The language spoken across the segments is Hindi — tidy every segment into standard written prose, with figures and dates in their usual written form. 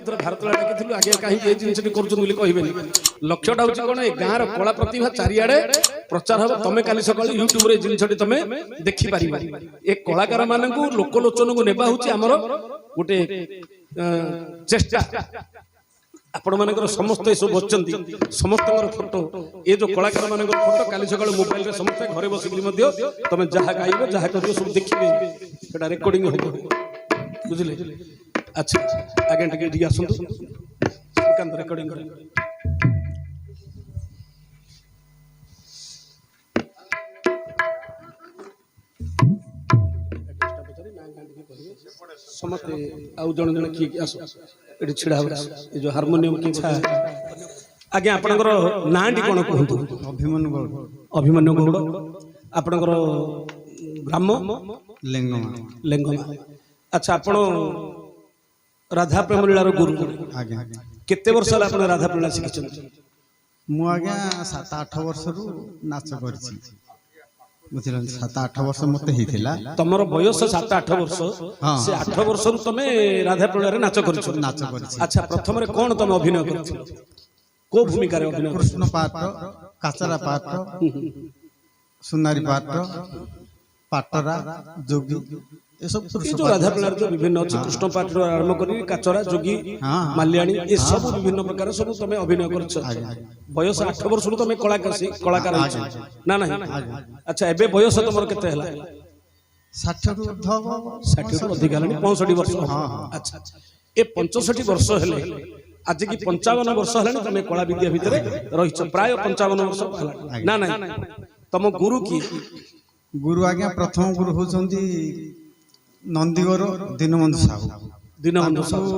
आउथरे भारतला डाकिथिलु आगे काहे ए जिनसटी करछन बोली कहबेनी लक्ष्यटा होची कोन ए गाँर कला प्रतिभा चारियाडे प्रचार हो तमे काली सकाळ यूट्यूब रे जिनसटी तमे देखि पारिबा ए कलाकार मानकू लोकलोचन को नेबा होची हमर गोटे चेष्टा आपण मानकर समस्त सब बचंती समस्त फोटो ये जो कलाकार मानकर फोटो काली सकाळ मोबाइल रे समस्त घरे बसिकरी मध्ये तमे जहा गाइबो जहा करियो सब देखिबे सेटा रेकॉर्डिंग हो बुझले अच्छा आगे टिके डी आसंतु श्रीकांत रेकॉर्डिंग कर समस्त आउ जण जण की आसो एठी छिडा हो ए जो हारमोनियम की छा आगे आपनकर नांडी कोन कहंतु अभिमन्यु गौड़ आपनकर ग्राम लेंगमा अच्छा आपण राधा प्रेम लीलार गुरु आगे केते वर्ष होला आपण राधा प्रेम लीला शिखिछन मु आगे 7-8 वर्ष रु नाच करछि बुझिलन 7-8 वर्ष मते हिथिला तमरो बयस 7-8 वर्ष से 8 वर्ष रु तमे राधा प्रेम लीला नाच करछि अच्छा प्रथम रे कोन तमे अभिनय करछि को भूमिका रे अभिनय कृष्ण पात्र काचरा पात्र सुनारी पात्र पाटरा जोगी ये सब जो राधा प्रेम जो विभिन्न अछि कृष्ण पात्र आरंभ करी काचरा जोगी माल्याणी ये सब विभिन्न प्रकार सब तमे अभिनय करछ बयस 8 वर्ष रु तमे कलाकार ना ना अच्छा एबे बयस तमर केते हला 60 रु 60 रु अधिक हलानी 65 वर्ष अच्छा ए 65 वर्ष हेले आज की 55 वर्ष हलानी तमे कला विद्या भितरे रहिछ प्राय 55 वर्ष हला ना ना तम गुरु की गुरु आज्ञा प्रथम गुरु होचंती नंदीगर दीनबंधु साहू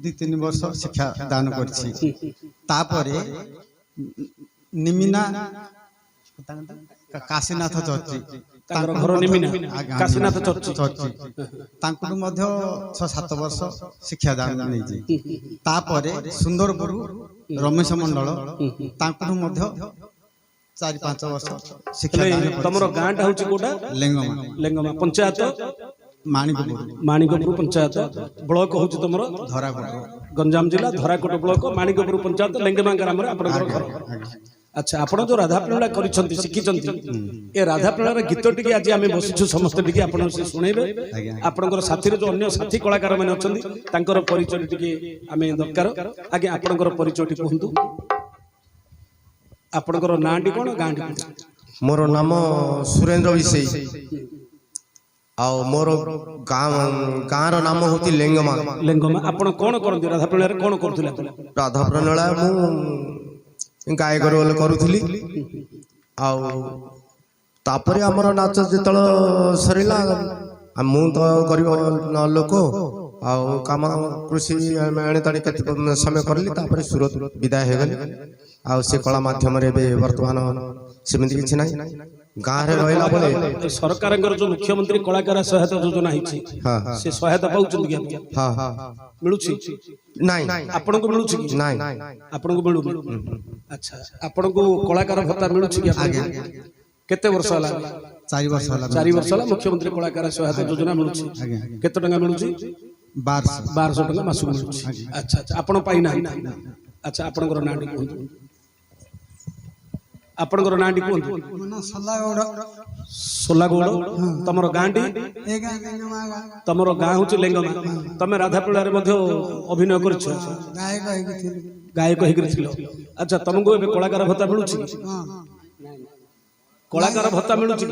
2-3 वर्ष शिक्षा दान करछि तापरे निमिना काशीनाथ चर्ची ताकर घर निमिना काशीनाथ चर्ची तांकुर मध्य 6-7 वर्ष शिक्षा दान नै जे तापरे सुंदरपुर रमेश मंडल तांकुर मध्य 4-5 वर्ष शिक्षा दान तमरो गांटा होची कोटा लेंगमा पंचायत माणिकपुर पंचायत ब्लॉक होची तमरो धराकोट गंजाम जिला धराकोट ब्लॉक माणिकपुर पंचायत लेंगमा ग्राम रे आपन घर अच्छा आपण जो राधा प्रेम करिसंती शिखिसंती ए राधा प्रेम गीत टिके आज आमे बसिछु समस्त टिके आपण से सुनेबे आपनकर साथी रे जो अन्य साथी कलाकार माने अछंती तांकर परिचय टिके आमे दरकार आगे आपनकर परिचय टिके कहंतु आपनकर नांडी कोन गांडी मोर नाम सुरेंद्र विषय आउ मोर गाँव नाम होती लेंगमा आपण कोन करंती राधा प्रेम रे कोन करथुले राधा प्रेम मु गायक रोल करूथली आउ तापरे हमर नाच जेतल सरिला मु तो गरीब लोक आउ काम कृषि एणे ताणी केते समय करली तापरे सूरत विदाय हे गली आउ से कला माध्यम रे वर्तमान सेमिति किछि नै गाँव रे रहला बले सरकार जो मुख्यमंत्री कलाकार सहायता योजना हिछि से सहायता पाउछन कि हां हां मिलुछि नाही आपन को मिलुछि कि नाही आपन को मिलु अच्छा आपन को कलाकार भत्ता मिलुछि कि आगे केते वर्ष होला 4 वर्ष होला 4 वर्ष होला मुख्यमंत्री कलाकार सहायता योजना मिलुछि केते टंगा मिलुछि 1200 टंगा मासु मिलुछि अच्छा अच्छा आपन पाइना अच्छा आपन को नाडी कहंतु आपनकर नांडी कोन सोलागौड़ तमरो गांडी तमरो गाँ होची लेंगमा तमे राधा प्रेम रे मध्ये अभिनय करछ गायक हेगिर थिलो अच्छा तमको एबे कलाकार भत्ता मिलुछि कलाकार भत्ता मिलुछि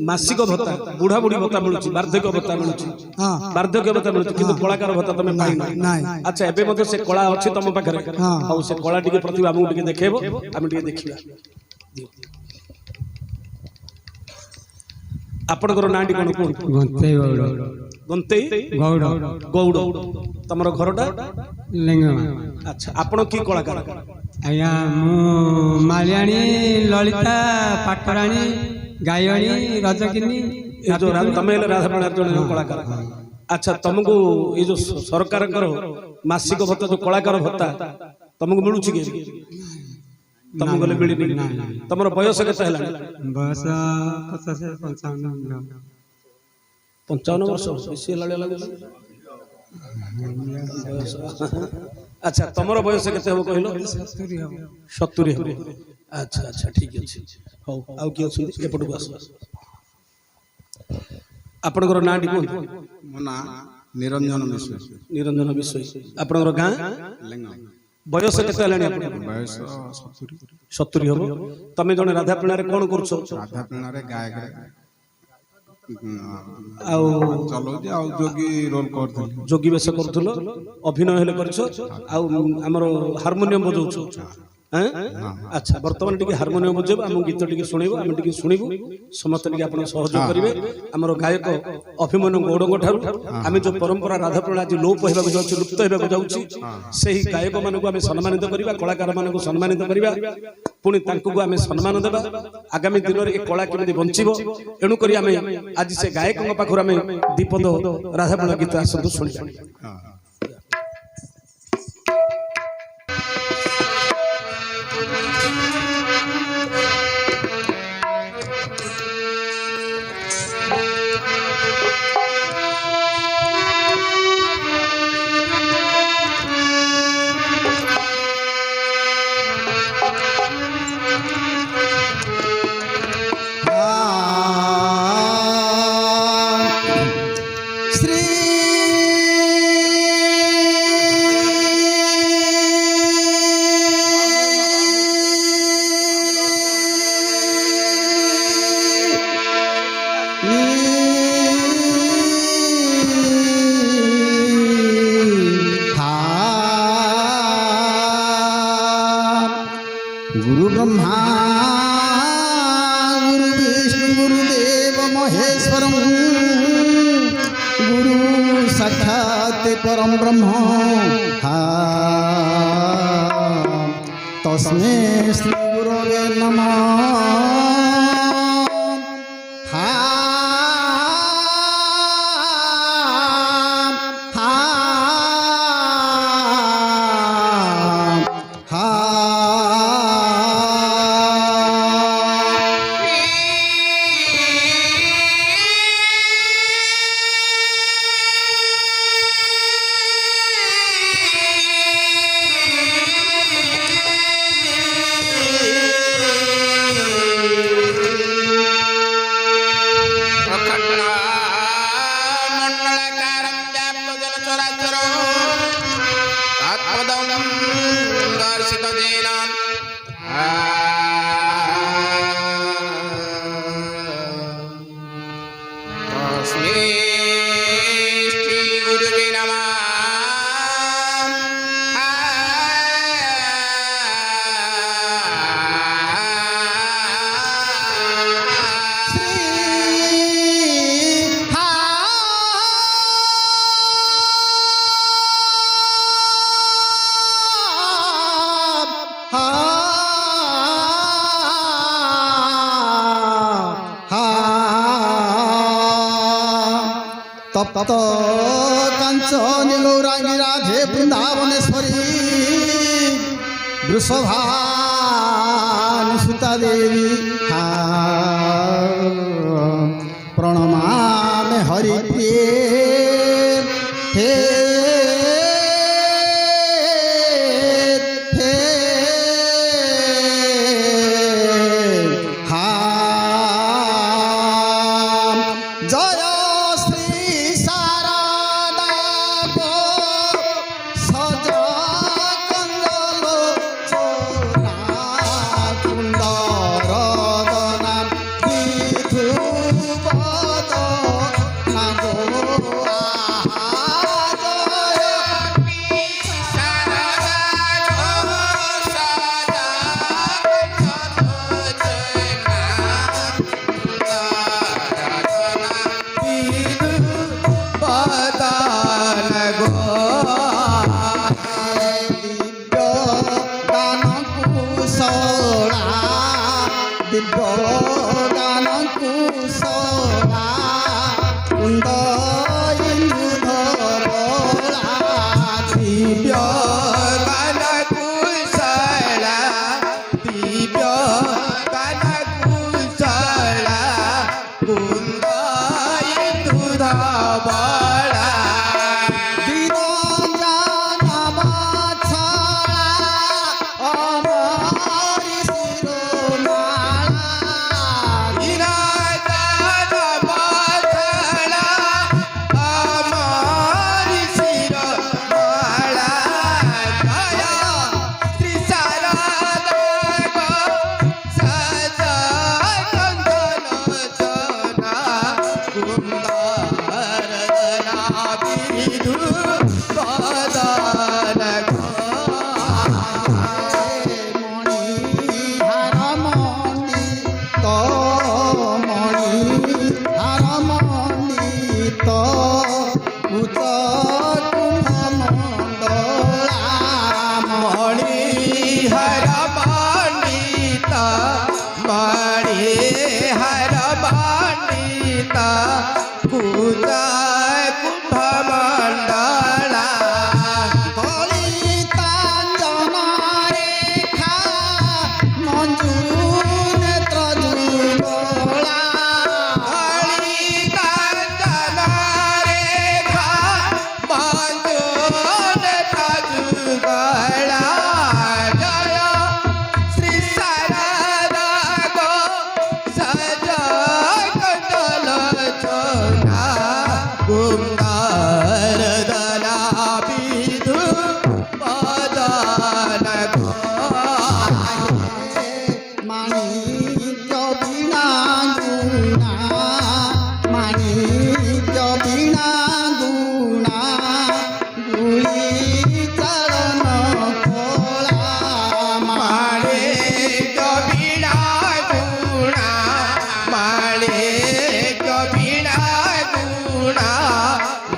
मासिक भत्ता बुढ़ा बुढ़ी भत्ता मिलुछि वार्धक्य भत्ता मिलुछि वार्धक्य भत्ता मिलुछि किंतु कलाकार भत्ता तमे पाइना अच्छा एबे मध्ये से कला अछि तम पाखरे हाउ से कला टिके प्रतिभा हमहु टिके देखेबो हम टिके देखिबा आपनकर नांडी कोन कोन गंतेई गौड़ तमरो घरटा लेंगमा अच्छा आपण की कलाकार आया मु माल्याणी ललिता पाटराणी गायणी रजकिनी जो तमे राधा प्रेम कलाकार अच्छा तुमको ये जो सरकार मासिक भत्ता जो कलाकार भत्ता तुमको मिलूँ कि तुमको गले मिलनी तुम बयस के बयस 55 55 वर्ष बेसी ଆଚ୍ଛା ତମର ବୟସ କେତେ ହବ କହିଲ? 70 ହବ। 70 ହବ। ଆଚ୍ଛା ଆଚ୍ଛା ଠିକ ଅଛି। ହଉ ଆଉ କିଏ ଅଛନ୍ତି ଏପଟକୁ ଆସ। ଆପଣଙ୍କର ନାଁଟି କୁହନ୍ତୁ। ମୋ ନାଁ ନିରଞ୍ଜନ ବିଶ୍ୱାସ। ନିରଞ୍ଜନ ବିଷୟ। ଆପଣଙ୍କର ଗାଁ? ଲେଙ୍ଗ। ବୟସ କେତେ ହେଲାଣି ଆପଣଙ୍କର? ବୟସ 70। 70 ହବ। ତମେ ଜଣେ ରାଧାପୀଣାରେ କଣ କରୁଛ? ରାଧାପୀଣାରେ ଗାୟକ ଆଉ ଚଲଉଛି ଆଉ ଯୋଗୀ ରୋଲ କରୁଥିଲି। ଯୋଗୀ ବେଶ କରୁଥିଲ, ଅଭିନୟ ହେଲେ କରିଛ, ଆଉ ଆମର ହାରମୋନିୟମ ବଜାଉଛ। ଆଚ୍ଛା ବର୍ତ୍ତମାନ ଟିକେ ହାରମୋନିୟମ ବଜେଇବ, ଆମ ଗୀତ ଟିକେ ଶୁଣିବ, ଆମେ ଟିକେ ଶୁଣିବୁ, ସମସ୍ତେ ଟିକେ ଆପଣ ସହଯୋଗ କରିବେ। ଆମର ଗାୟକ ଅଭିମନ୍ୟୁ ଗୌଡ଼ଙ୍କ ଠାରୁ ଆମେ ଯୋଉ ପରମ୍ପରା ରାଧାପୀଣା ଆଜି ଲୋପ ହେବାକୁ ଯାଉଛି, ଲୁପ୍ତ ହେବାକୁ ଯାଉଛି, ସେହି ଗାୟକ ମାନଙ୍କୁ ଆମେ ସମ୍ମାନିତ କରିବା, କଳାକାର ମାନଙ୍କୁ ସମ୍ମାନିତ କରିବା, ପୁଣି ତାଙ୍କୁ ଆମେ ସମ୍ମାନ ଦେବା। ଆଗାମୀ ଦିନରେ ଏ କଳା କେମିତି ବଞ୍ଚିବ, ଏଣୁକରି ଆମେ ଆଜି ସେ ଗାୟକଙ୍କ ପାଖରୁ ଆମେ ଦୀପଦ ରାଧାପୀଣା ଗୀତ ଆସନ୍ତୁ ଶୁଣିବା। श्री गुरु ब्रह्मा गुरु विष्णु गुरुदेव महेश्वर गुरु साक्षात परम ब्रह्म तस्मै श्री गुरवे नमः। तप्त कांचन गौरांगी राधे वृंदावनेश्वरी वृषभानुसुता देवी प्रणमामि हरिप्रिये हे जय বিধু পদান হর মণিত মণি হর মণিত কুজ কুম্ভ মণ্ডলা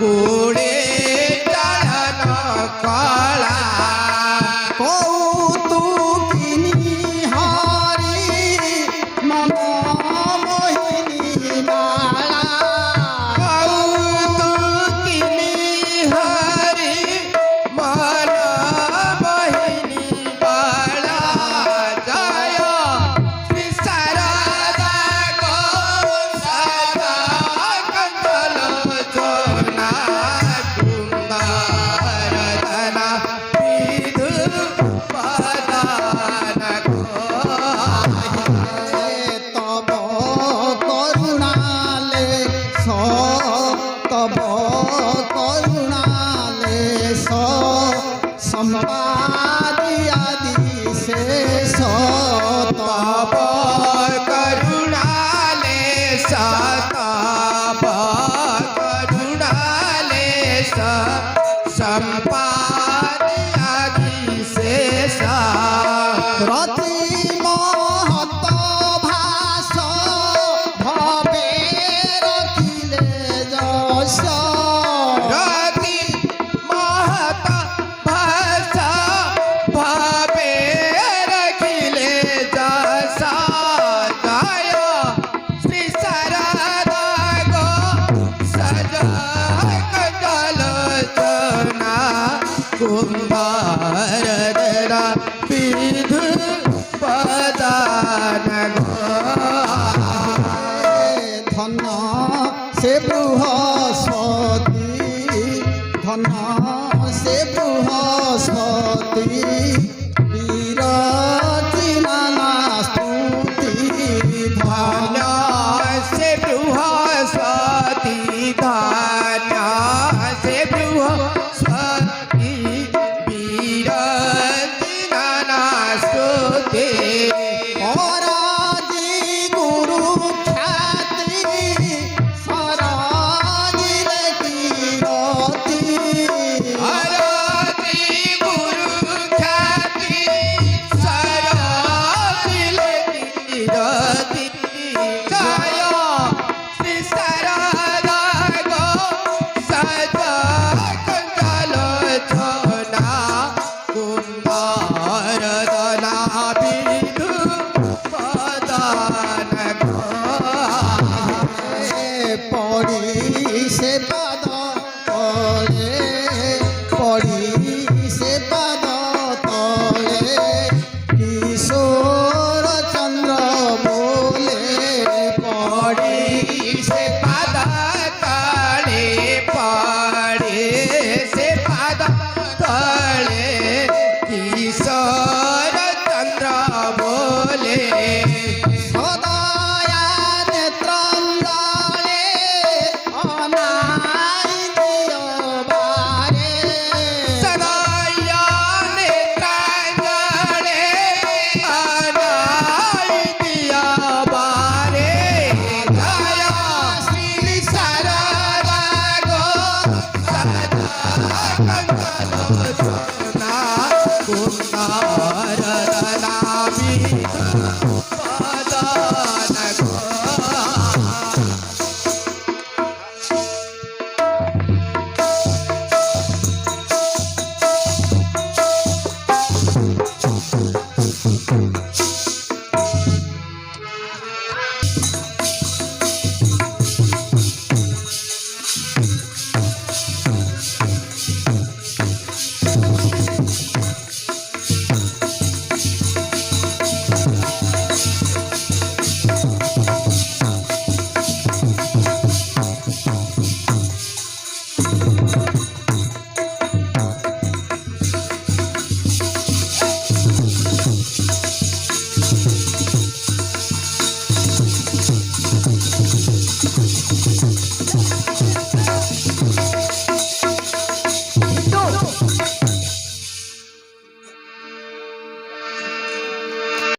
গোড়ে চরণ কলা কৌতুকিনী হরি মন মোহিনী বালা কৌতুকিনী হরি মন মোহিনী বালা জয় শ্রী শারদা গো সদা কন্দল চোনা কুমারদনা বিধু পদান তব করুণালে তব করুণালে সম্পাদিয়াদি শেষ তব করুণালে তব করুণালে সম্পাদিয়াদি শেষ রতি মহত ভাস ভবে রখিলে যশ রতি মহত ভাস ভবে রখিলে যশ জয় শ্রী শারদা গো সজা কন্দল চোনা কুম্ভারদনা বিধু পদান ধন সে বৃহস্পতি ধন সে বৃহস্পতি